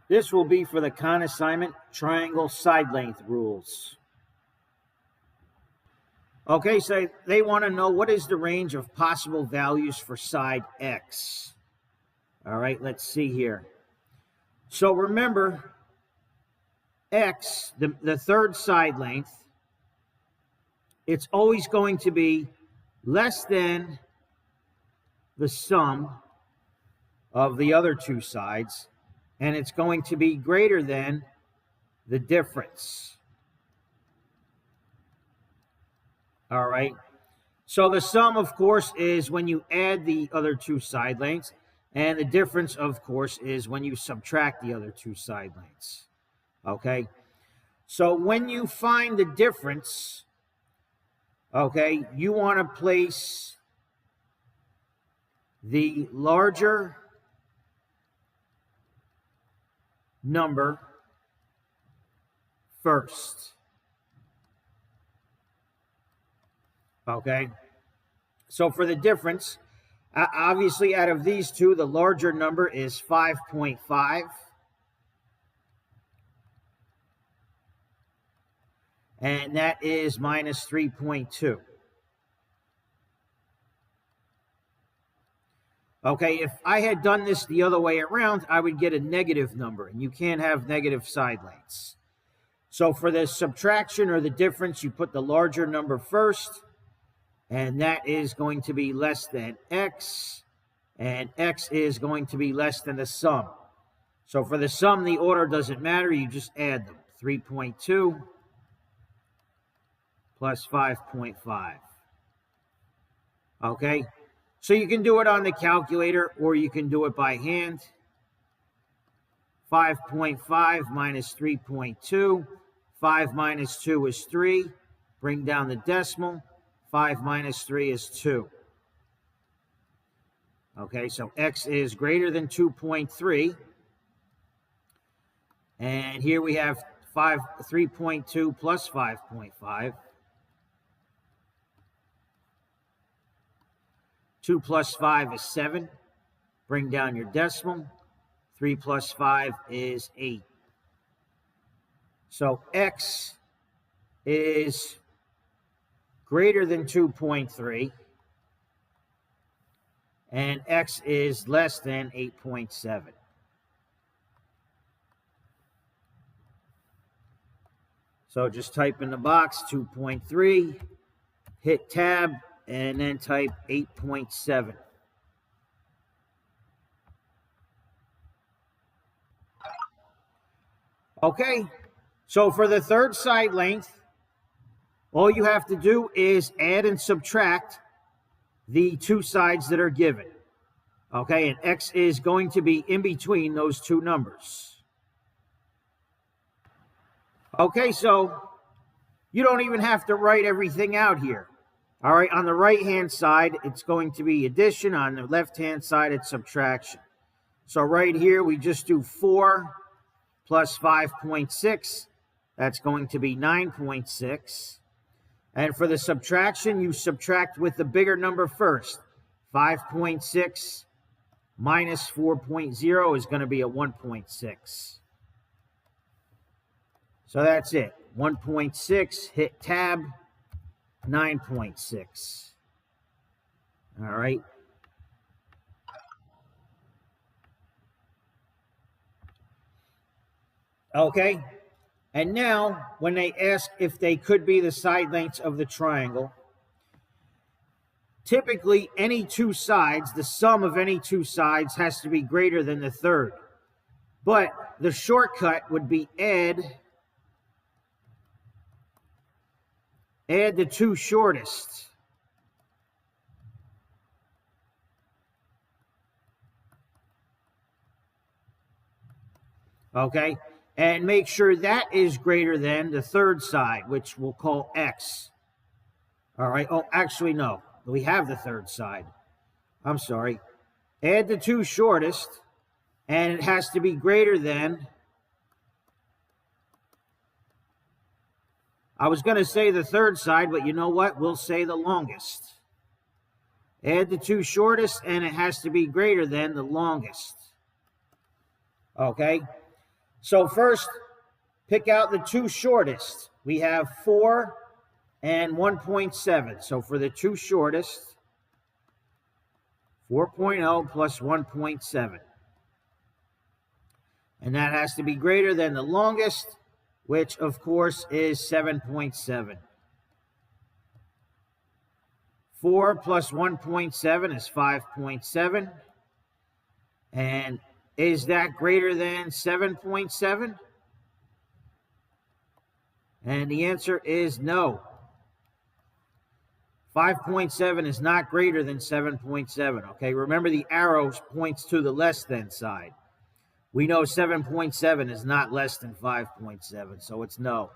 This will be for the con assignment triangle side length rules. Okay, so they want to know what is the range of possible values for side X. All right, let's see here. So remember, X, the third side length, it's always going to be less than the sum of the other two sides, and it's going to be greater than the difference. All right. So the sum, of course, is when you add the other two side lengths, and the difference, of course, is when you subtract the other two side lengths. Okay. So when you find the difference, okay, you want to place the larger number first. Okay, so for the difference, obviously out of these two, the larger number is 5.5. And that is minus 3.2. Okay, if I had done this the other way around, I would get a negative number, and you can't have negative side lengths. So for the subtraction or the difference, you put the larger number first, and that is going to be less than X, and X is going to be less than the sum. So for the sum, the order doesn't matter, you just add them. 3.2 plus 5.5. Okay, so you can do it on the calculator or you can do it by hand. 5.5 minus 3.2. 5 minus 2 is 3. Bring down the decimal. 5 minus 3 is 2. Okay, so X is greater than 2.3. And here we have 3.2 plus 5.5. 2 plus 5 is 7. Bring down your decimal. 3 plus 5 is 8. So X is greater than 2.3, and X is less than 8.7. So just type in the box 2.3, hit tab, and then type 8.7. Okay, so for the third side length, all you have to do is add and subtract the two sides that are given. Okay, and X is going to be in between those two numbers. Okay, so you don't even have to write everything out here. All right, on the right-hand side, it's going to be addition. On the left-hand side, it's subtraction. So right here, we just do 4 plus 5.6. That's going to be 9.6. And for the subtraction, you subtract with the bigger number first. 5.6 minus 4.0 is going to be a 1.6. So that's it. 1.6, hit tab, 9.6. All right. Okay. And now, when they ask if they could be the side lengths of the triangle, typically any two sides, the sum of any two sides has to be greater than the third. But the shortcut would be add the two shortest. Okay? And make sure that is greater than the third side, which we'll call X. All right. Oh, actually, no. We have the third side. I'm sorry. Add the two shortest, and it has to be greater than... I was going to say the third side, but you know what? We'll say the longest. Add the two shortest, and it has to be greater than the longest. Okay? So first, pick out the two shortest. We have 4 and 1.7. So for the two shortest, 4.0 plus 1.7. And that has to be greater than the longest, which of course is 7.7. 4 plus 1.7 is 5.7. And is that greater than 7.7? And the answer is no. 5.7 is not greater than 7.7. Okay, remember the arrow points to the less than side. We know 7.7 is not less than 5.7, so it's no.